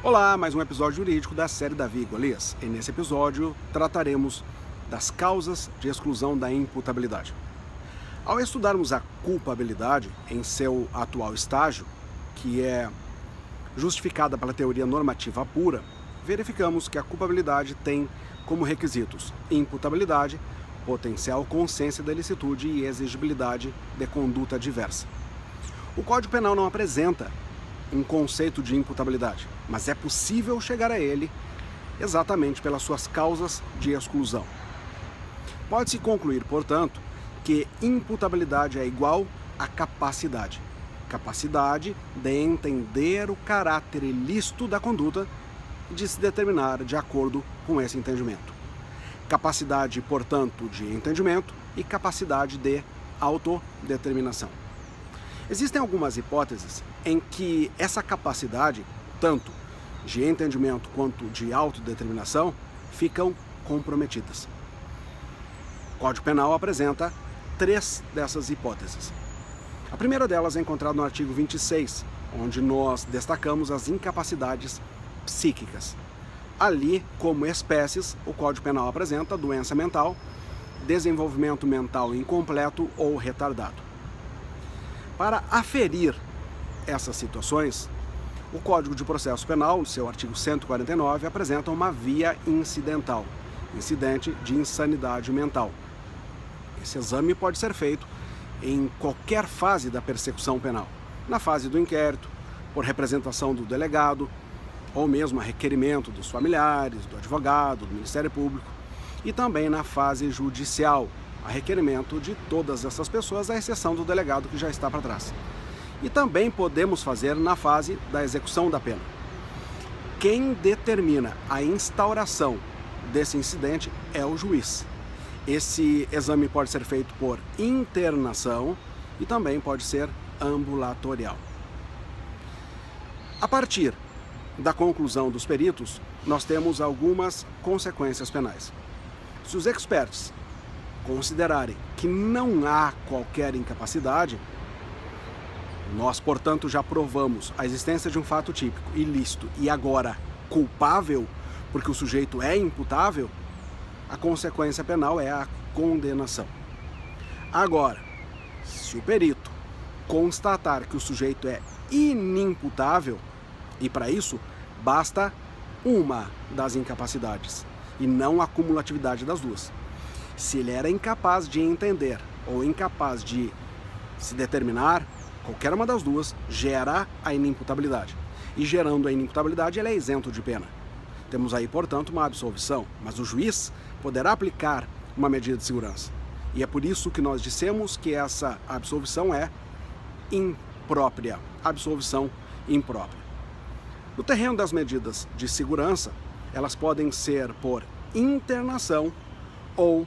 Olá, mais um episódio jurídico da série Davi Golias. E nesse episódio trataremos das causas de exclusão da imputabilidade. Ao estudarmos a culpabilidade em seu atual estágio, que é justificada pela teoria normativa pura, verificamos que a culpabilidade tem como requisitos imputabilidade, potencial consciência da ilicitude e exigibilidade de conduta diversa. O Código Penal não apresenta um conceito de imputabilidade, mas é possível chegar a ele exatamente pelas suas causas de exclusão. Pode-se concluir, portanto, que imputabilidade é igual a capacidade. Capacidade de entender o caráter ilícito da conduta e de se determinar de acordo com esse entendimento. Capacidade, portanto, de entendimento e capacidade de autodeterminação. Existem algumas hipóteses em que essa capacidade, tanto de entendimento quanto de autodeterminação, ficam comprometidas. O Código Penal apresenta 3 dessas hipóteses. A primeira delas é encontrada no artigo 26, onde nós destacamos as incapacidades psíquicas. Ali, como espécies, o Código Penal apresenta doença mental, desenvolvimento mental incompleto ou retardado. Para aferir essas situações, o Código de Processo Penal, no seu artigo 149, apresenta uma via incidental, incidente de insanidade mental. Esse exame pode ser feito em qualquer fase da persecução penal, na fase do inquérito, por representação do delegado, ou mesmo a requerimento dos familiares, do advogado, do Ministério Público, e também na fase judicial, a requerimento de todas essas pessoas, à exceção do delegado que já está para trás. E também podemos fazer na fase da execução da pena. Quem determina a instauração desse incidente é o juiz. Esse exame pode ser feito por internação e também pode ser ambulatorial. A partir da conclusão dos peritos, nós temos algumas consequências penais. Se os experts considerarem que não há qualquer incapacidade, nós, portanto, já provamos a existência de um fato típico ilícito e agora culpável, porque o sujeito é imputável, a consequência penal é a condenação. Agora, se o perito constatar que o sujeito é inimputável, e para isso basta uma das incapacidades e não a cumulatividade das duas. Se ele era incapaz de entender ou incapaz de se determinar, qualquer uma das duas gera a inimputabilidade. E gerando a inimputabilidade, ele é isento de pena. Temos aí, portanto, uma absolvição, mas o juiz poderá aplicar uma medida de segurança. E é por isso que nós dissemos que essa absolvição é imprópria, absolvição imprópria. No terreno das medidas de segurança, elas podem ser por internação ou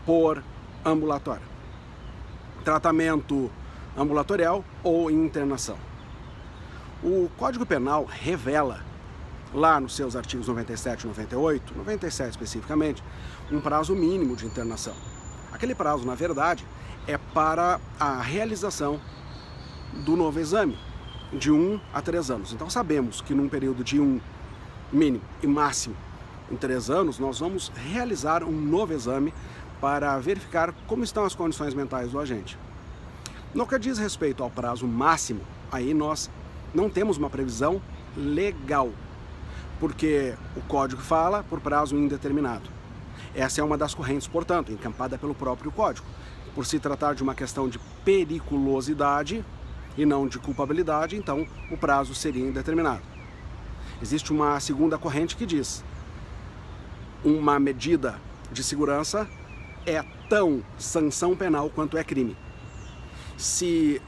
por ambulatório, tratamento ambulatorial ou internação. O Código Penal revela, lá nos seus artigos 97 e 98, 97 especificamente, um prazo mínimo de internação. Aquele prazo, na verdade, é para a realização do novo exame, de 1 a 3 anos. Então sabemos que num período de 1 mínimo e máximo em 3 anos, nós vamos realizar um novo exame para verificar como estão as condições mentais do agente. No que diz respeito ao prazo máximo, aí nós não temos uma previsão legal, porque o Código fala por prazo indeterminado. Essa é uma das correntes, portanto, encampada pelo próprio Código. Por se tratar de uma questão de periculosidade e não de culpabilidade, então o prazo seria indeterminado. Existe uma segunda corrente que diz: uma medida de segurança é tão sanção penal quanto é crime. Se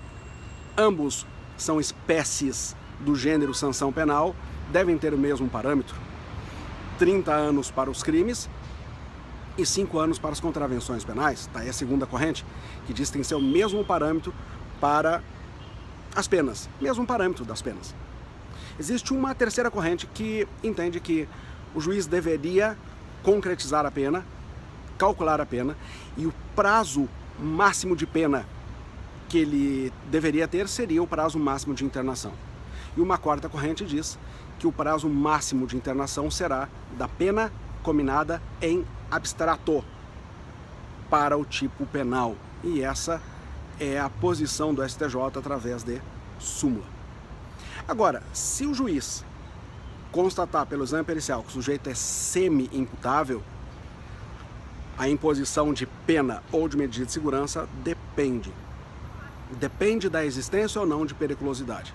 ambos são espécies do gênero sanção penal, devem ter o mesmo parâmetro: 30 anos para os crimes e 5 anos para as contravenções penais. Tá aí a segunda corrente, que diz que tem que ser o mesmo parâmetro para as penas, mesmo parâmetro das penas. Existe uma terceira corrente que entende que o juiz deveria concretizar a pena, calcular a pena, e o prazo máximo de pena que ele deveria ter seria o prazo máximo de internação. E uma quarta corrente diz que o prazo máximo de internação será da pena cominada em abstrato para o tipo penal. E essa é a posição do STJ através de súmula. Agora, se o juiz constatar pelo exame pericial que o sujeito é semi-imputável, a imposição de pena ou de medida de segurança depende da existência ou não de periculosidade.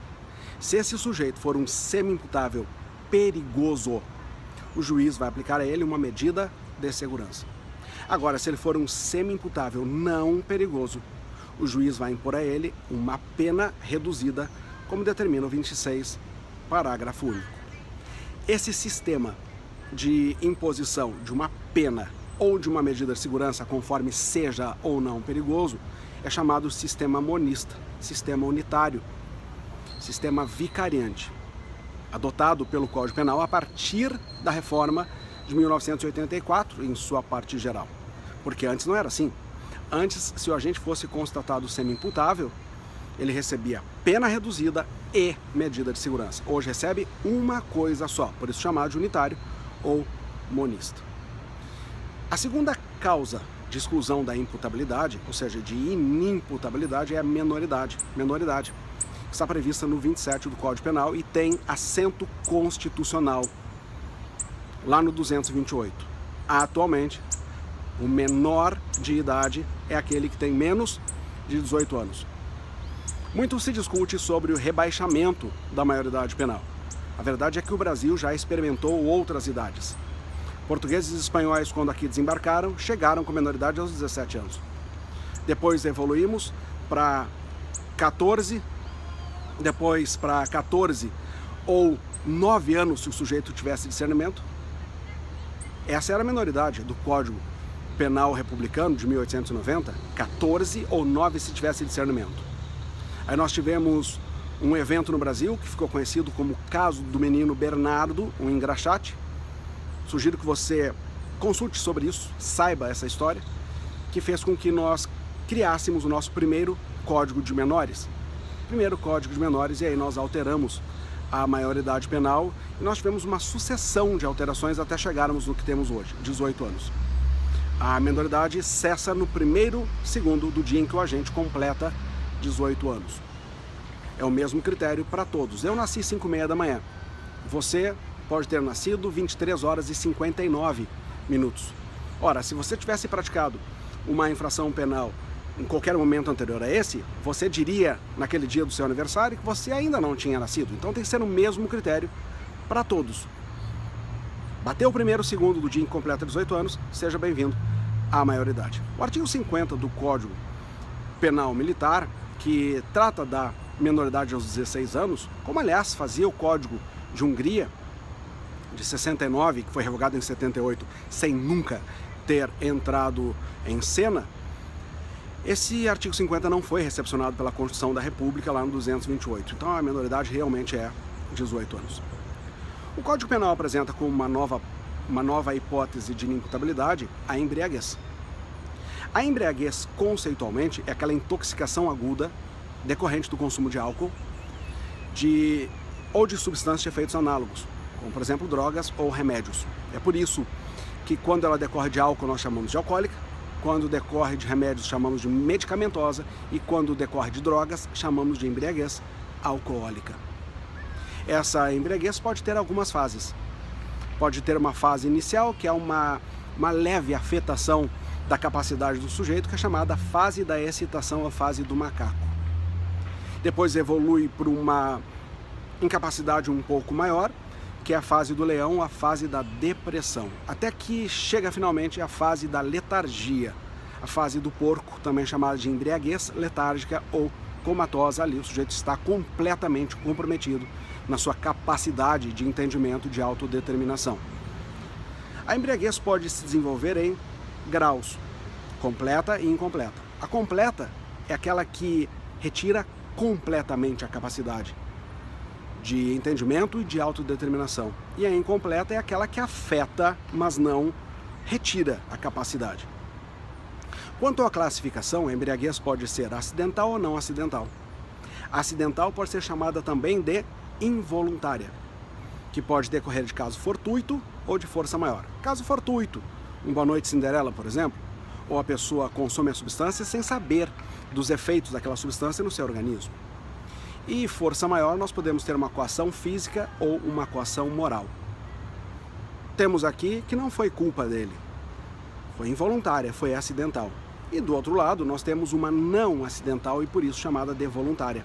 Se esse sujeito for um semi-imputável perigoso, o juiz vai aplicar a ele uma medida de segurança. Agora, se ele for um semi-imputável não perigoso, o juiz vai impor a ele uma pena reduzida, como determina o 26, parágrafo único. Esse sistema de imposição de uma pena ou de uma medida de segurança, conforme seja ou não perigoso, é chamado sistema monista, sistema unitário, sistema vicariante, adotado pelo Código Penal a partir da reforma de 1984, em sua parte geral. Porque antes não era assim. Antes, se o agente fosse constatado semi-imputável, ele recebia pena reduzida e medida de segurança. Hoje recebe uma coisa só, por isso chamado de unitário ou monista. A segunda causa de exclusão da imputabilidade, ou seja, de inimputabilidade, é a menoridade. Menoridade, que está prevista no 27 do Código Penal e tem assento constitucional, lá no 228. Atualmente, o menor de idade é aquele que tem menos de 18 anos. Muito se discute sobre o rebaixamento da maioridade penal. A verdade é que o Brasil já experimentou outras idades. Portugueses e espanhóis, quando aqui desembarcaram, chegaram com menoridade aos 17 anos. Depois evoluímos para 14, depois para 14 ou 9 anos se o sujeito tivesse discernimento. Essa era a menoridade do Código Penal Republicano de 1890, 14 ou 9 se tivesse discernimento. Aí nós tivemos um evento no Brasil que ficou conhecido como o caso do menino Bernardo, um engraxate. Sugiro que você consulte sobre isso, saiba essa história, que fez com que nós criássemos o nosso primeiro Código de Menores. Primeiro Código de Menores, e aí nós alteramos a maioridade penal e nós tivemos uma sucessão de alterações até chegarmos no que temos hoje, 18 anos. A menoridade cessa no primeiro segundo do dia em que o agente completa 18 anos. É o mesmo critério para todos. Eu nasci 5h30 da manhã. Você pode ter nascido 23 horas e 59 minutos. Ora, se você tivesse praticado uma infração penal em qualquer momento anterior a esse, você diria naquele dia do seu aniversário que você ainda não tinha nascido. Então tem que ser o mesmo critério para todos. Bateu o primeiro segundo do dia em que completa 18 anos, seja bem-vindo à maioridade. O artigo 50 do Código Penal Militar, que trata da menoridade aos 16 anos, como aliás fazia o Código de Hungria, de 69, que foi revogado em 78, sem nunca ter entrado em cena, esse artigo 50 não foi recepcionado pela Constituição da República lá no 228. Então a menoridade realmente é 18 anos. O Código Penal apresenta como uma nova hipótese de inimputabilidade a embriaguez. A embriaguez, conceitualmente, é aquela intoxicação aguda decorrente do consumo de álcool ou de substâncias de efeitos análogos, como por exemplo drogas ou remédios. É por isso que quando ela decorre de álcool nós chamamos de alcoólica, quando decorre de remédios chamamos de medicamentosa e quando decorre de drogas chamamos de embriaguez alcoólica. Essa embriaguez pode ter algumas fases. Pode ter uma fase inicial, que é uma leve afetação da capacidade do sujeito, que é chamada fase da excitação, a fase do macaco. Depois evolui para uma incapacidade um pouco maior, que é a fase do leão, a fase da depressão. Até que chega finalmente a fase da letargia, a fase do porco, também chamada de embriaguez letárgica ou comatosa. Ali o sujeito está completamente comprometido na sua capacidade de entendimento, de autodeterminação. A embriaguez pode se desenvolver em graus, completa e incompleta. A completa é aquela que retira completamente a capacidade de entendimento e de autodeterminação. E a incompleta é aquela que afeta, mas não retira a capacidade. Quanto à classificação, a embriaguez pode ser acidental ou não acidental. A acidental pode ser chamada também de involuntária, que pode decorrer de caso fortuito ou de força maior. Caso fortuito, um Boa Noite Cinderela, por exemplo, ou a pessoa consome a substância sem saber dos efeitos daquela substância no seu organismo. E força maior, nós podemos ter uma coação física ou uma coação moral. Temos aqui que não foi culpa dele, foi involuntária, foi acidental. E do outro lado, nós temos uma não acidental e por isso chamada de voluntária.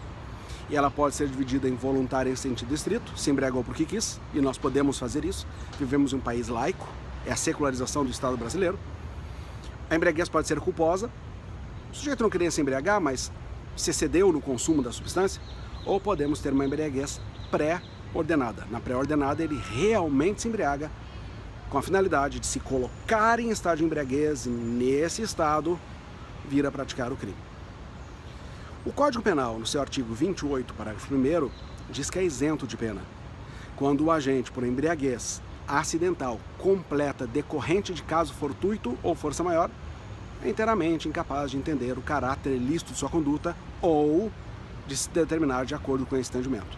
E ela pode ser dividida em voluntária em sentido estrito, se embriagou porque quis, e nós podemos fazer isso. Vivemos em um país laico, é a secularização do Estado brasileiro. A embriaguez pode ser culposa, o sujeito não queria se embriagar, mas se excedeu no consumo da substância, ou podemos ter uma embriaguez pré-ordenada. Na pré-ordenada ele realmente se embriaga com a finalidade de se colocar em estado de embriaguez e nesse estado vir a praticar o crime. O Código Penal, no seu artigo 28, parágrafo 1º, diz que é isento de pena quando o agente, por embriaguez acidental completa decorrente de caso fortuito ou força maior, é inteiramente incapaz de entender o caráter ilícito de sua conduta ou de se determinar de acordo com esse entendimento.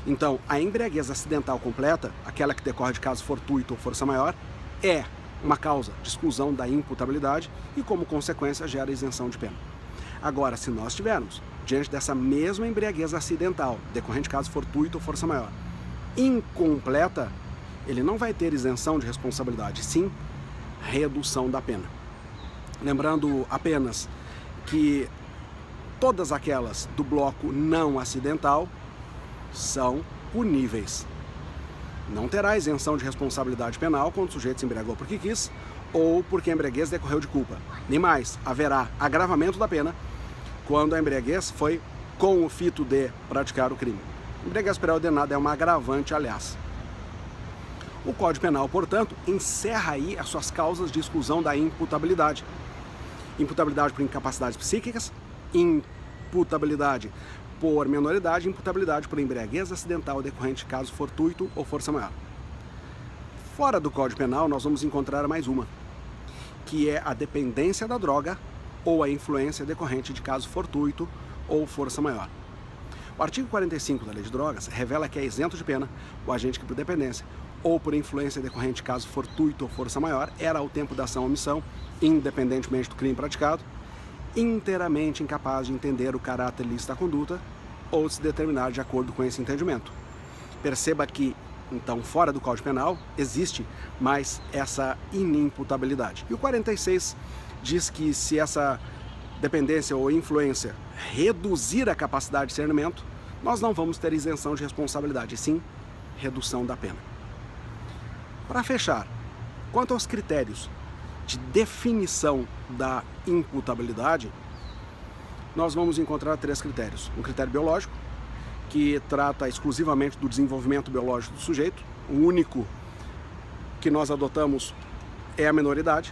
Então, a embriaguez acidental completa, aquela que decorre de caso fortuito ou força maior, é uma causa de exclusão da imputabilidade e, como consequência, gera isenção de pena. Agora, se nós tivermos, diante dessa mesma embriaguez acidental, decorrente de caso fortuito ou força maior, incompleta, ele não vai ter isenção de responsabilidade, sim redução da pena. Lembrando apenas que todas aquelas do bloco não acidental são puníveis. Não terá isenção de responsabilidade penal quando o sujeito se embriagou porque quis ou porque a embriaguez decorreu de culpa. Nem mais, haverá agravamento da pena quando a embriaguez foi com o fito de praticar o crime. A embriaguez pré-ordenada é uma agravante, aliás. O Código Penal, portanto, encerra aí as suas causas de exclusão da imputabilidade. Imputabilidade por incapacidades psíquicas, imputabilidade por menoridade, imputabilidade por embriaguez acidental decorrente de caso fortuito ou força maior. Fora do Código Penal, nós vamos encontrar mais uma, que é a dependência da droga ou a influência decorrente de caso fortuito ou força maior. O artigo 45 da Lei de Drogas revela que é isento de pena o agente que por dependência ou por influência decorrente de caso fortuito ou força maior era ao tempo da ação ou omissão, independentemente do crime praticado, inteiramente incapaz de entender o caráter ilícito da conduta ou de se determinar de acordo com esse entendimento. Perceba que, então, fora do Código Penal, existe mais essa inimputabilidade. E o 46 diz que se essa dependência ou influência reduzir a capacidade de discernimento, nós não vamos ter isenção de responsabilidade, e sim redução da pena. Para fechar, quanto aos critérios de definição da imputabilidade, nós vamos encontrar 3 critérios. Um critério biológico, que trata exclusivamente do desenvolvimento biológico do sujeito. O único que nós adotamos é a menoridade.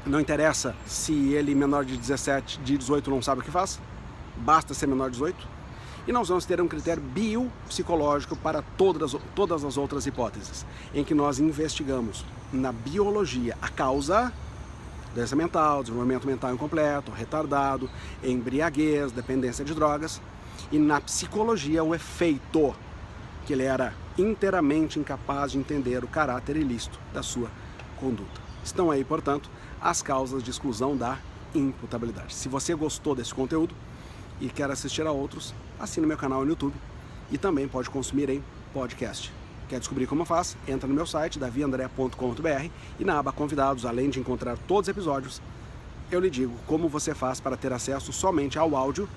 Não interessa se ele menor de 17, de 18 não sabe o que faz, basta ser menor de 18. E nós vamos ter um critério biopsicológico para todas as outras hipóteses, em que nós investigamos na biologia a causa, doença mental, desenvolvimento mental incompleto, retardado, embriaguez, dependência de drogas, e na psicologia o efeito, que ele era inteiramente incapaz de entender o caráter ilícito da sua conduta. Estão aí, portanto, as causas de exclusão da imputabilidade. Se você gostou desse conteúdo e quer assistir a outros, assine meu canal no YouTube e também pode consumir em podcast. Quer descobrir como faz? Entra no meu site, daviandrea.com.br, e na aba Convidados, além de encontrar todos os episódios, eu lhe digo como você faz para ter acesso somente ao áudio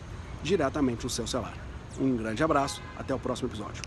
diretamente no seu celular. Um grande abraço, até o próximo episódio.